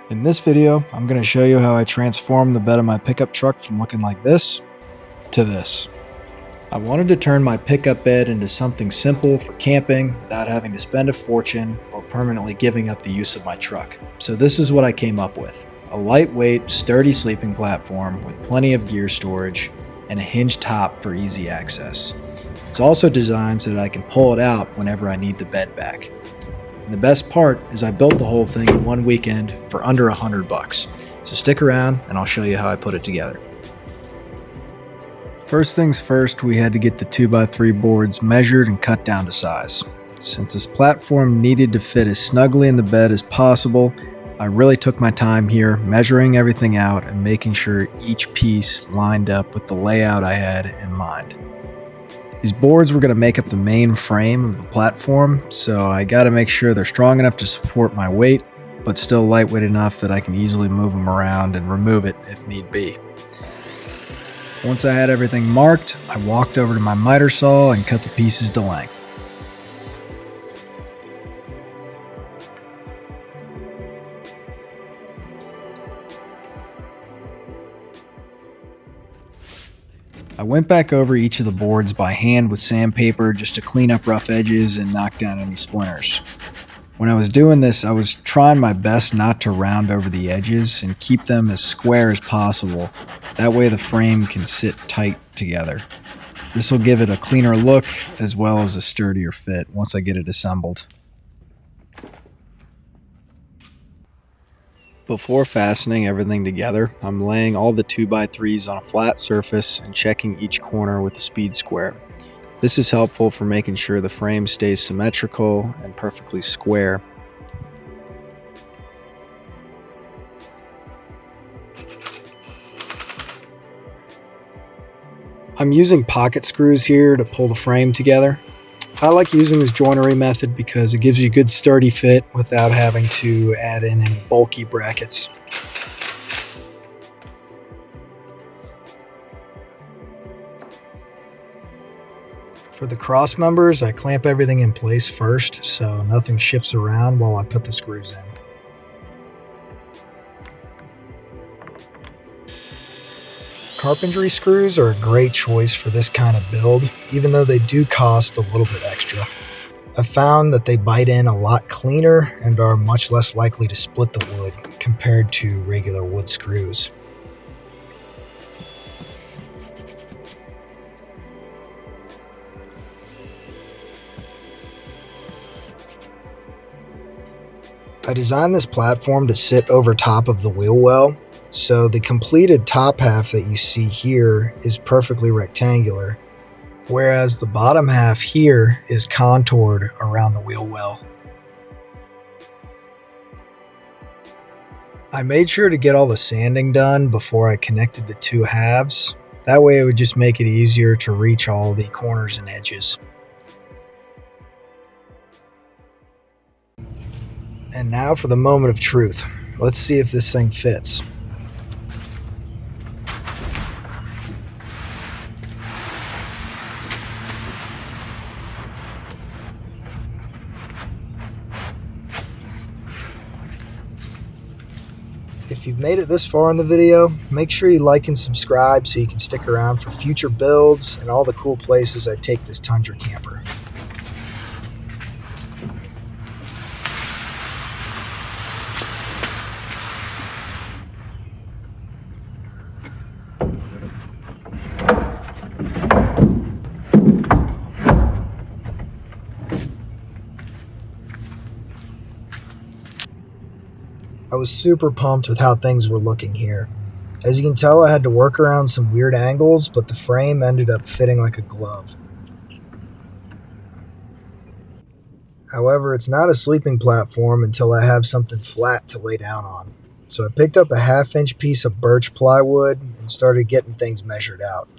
In this video, I'm going to show you how I transformed the bed of my pickup truck from looking like this to this. I wanted to turn my pickup bed into something simple for camping without having to spend a fortune or permanently giving up the use of my truck. So this is what I came up with: a lightweight, sturdy sleeping platform with plenty of gear storage and a hinged top for easy access. It's also designed so that I can pull it out whenever I need the bed back. And the best part is I built the whole thing in one weekend for under $100. So stick around and I'll show you how I put it together. First things first, we had to get the 2x3 boards measured and cut down to size. Since this platform needed to fit as snugly in the bed as possible, I really took my time here, measuring everything out and making sure each piece lined up with the layout I had in mind. These boards were going to make up the main frame of the platform, so I got to make sure they're strong enough to support my weight, but still lightweight enough that I can easily move them around and remove it if need be. Once I had everything marked, I walked over to my miter saw and cut the pieces to length. I went back over each of the boards by hand with sandpaper just to clean up rough edges and knock down any splinters. When I was doing this, I was trying my best not to round over the edges and keep them as square as possible. That way the frame can sit tight together. This will give it a cleaner look as well as a sturdier fit once I get it assembled. Before fastening everything together, I'm laying all the 2x3s on a flat surface and checking each corner with a speed square. This is helpful for making sure the frame stays symmetrical and perfectly square. I'm using pocket screws here to pull the frame together. I like using this joinery method because it gives you a good sturdy fit without having to add in any bulky brackets. For the cross members, I clamp everything in place first so nothing shifts around while I put the screws in. Carpentry screws are a great choice for this kind of build, even though they do cost a little bit extra. I've found that they bite in a lot cleaner and are much less likely to split the wood compared to regular wood screws. I designed this platform to sit over top of the wheel well, so the completed top half that you see here is perfectly rectangular, whereas the bottom half here is contoured around the wheel well. I made sure to get all the sanding done before I connected the two halves. That way it would just make it easier to reach all the corners and edges. And now for the moment of truth. Let's see if this thing fits. If you've made it this far in the video, make sure you like and subscribe so you can stick around for future builds and all the cool places I take this Tundra camper. I was super pumped with how things were looking here. As you can tell, I had to work around some weird angles, but the frame ended up fitting like a glove. However, it's not a sleeping platform until I have something flat to lay down on. So I picked up a 1/2-inch piece of birch plywood and started getting things measured out.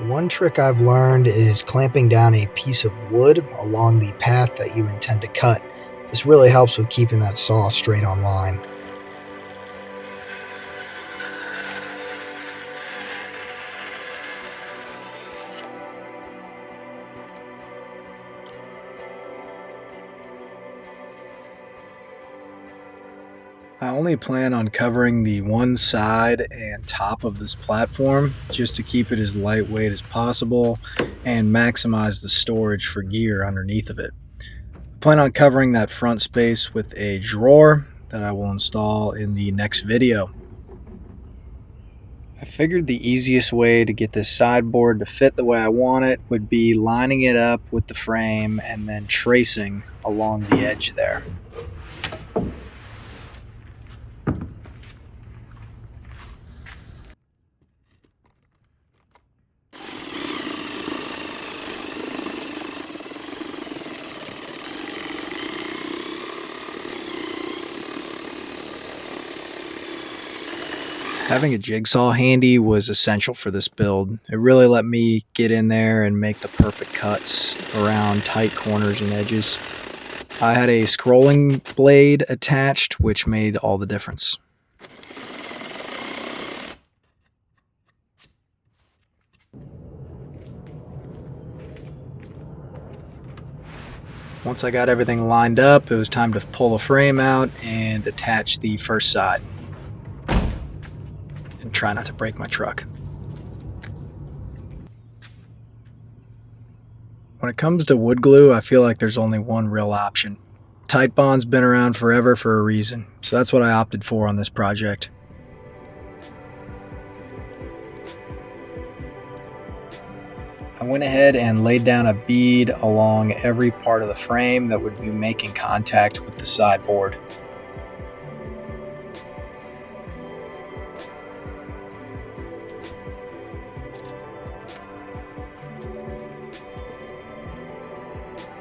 One trick I've learned is clamping down a piece of wood along the path that you intend to cut. This really helps with keeping that saw straight on line. I only plan on covering the one side and top of this platform just to keep it as lightweight as possible and maximize the storage for gear underneath of it. I plan on covering that front space with a drawer that I will install in the next video. I figured the easiest way to get this sideboard to fit the way I want it would be lining it up with the frame and then tracing along the edge there. Having a jigsaw handy was essential for this build. It really let me get in there and make the perfect cuts around tight corners and edges. I had a scrolling blade attached, which made all the difference. Once I got everything lined up, it was time to pull the frame out and attach the first side. And try not to break my truck. When it comes to wood glue, I feel like there's only one real option. Titebond's been around forever for a reason, so that's what I opted for on this project. I went ahead and laid down a bead along every part of the frame that would be making contact with the sideboard.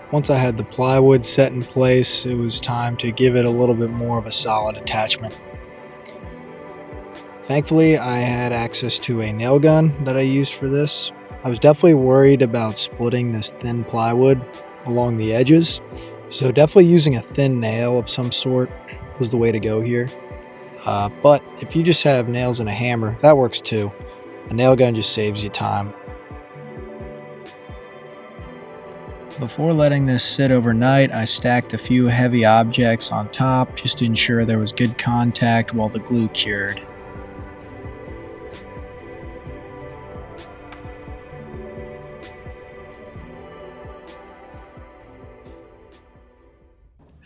Once I had the plywood set in place, it was time to give it a little bit more of a solid attachment. Thankfully, I had access to a nail gun that I used for this. I was definitely worried about splitting this thin plywood along the edges, so definitely using a thin nail of some sort was the way to go here. But if you just have nails and a hammer, that works too. A nail gun just saves you time. Before letting this sit overnight, I stacked a few heavy objects on top just to ensure there was good contact while the glue cured.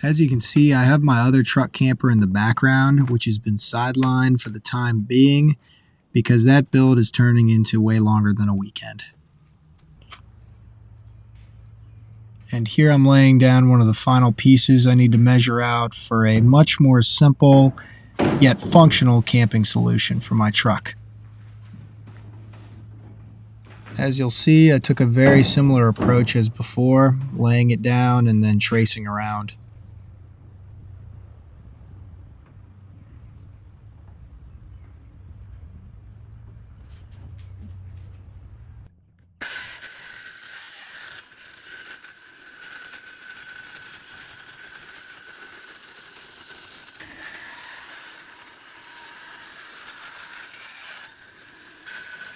As you can see, I have my other truck camper in the background, which has been sidelined for the time being because that build is turning into way longer than a weekend. And here I'm laying down one of the final pieces I need to measure out for a much more simple yet functional camping solution for my truck. As you'll see, I took a very similar approach as before, laying it down and then tracing around.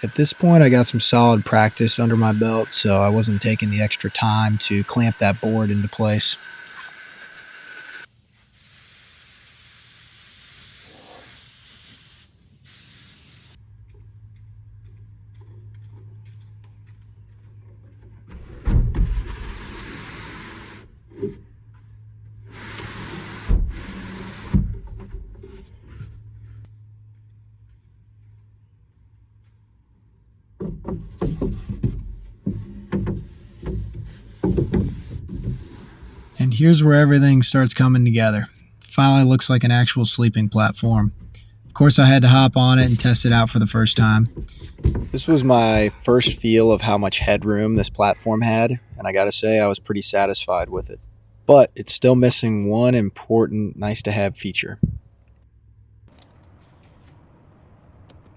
At this point, I got some solid practice under my belt, so I wasn't taking the extra time to clamp that board into place. And here's where everything starts coming together. Finally looks like an actual sleeping platform. Of course, I had to hop on it and test it out for the first time. This was my first feel of how much headroom this platform had, and I gotta say I was pretty satisfied with it. But it's still missing one important nice-to-have feature.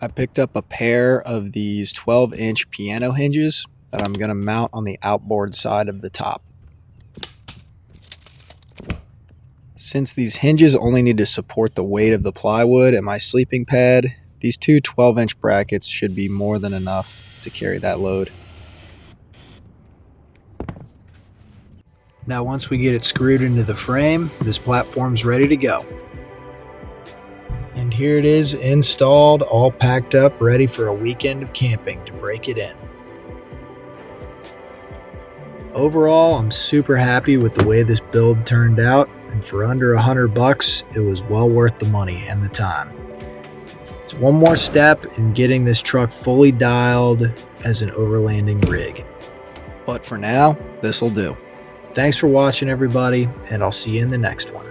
I picked up a pair of these 12-inch piano hinges that I'm going to mount on the outboard side of the top. Since these hinges only need to support the weight of the plywood and my sleeping pad, these two 12-inch brackets should be more than enough to carry that load. Now once we get it screwed into the frame, this platform's ready to go. And here it is, installed, all packed up, ready for a weekend of camping to break it in. Overall, I'm super happy with the way this build turned out, and for under $100, it was well worth the money and the time. It's one more step in getting this truck fully dialed as an overlanding rig. But for now, this'll do. Thanks for watching, everybody, and I'll see you in the next one.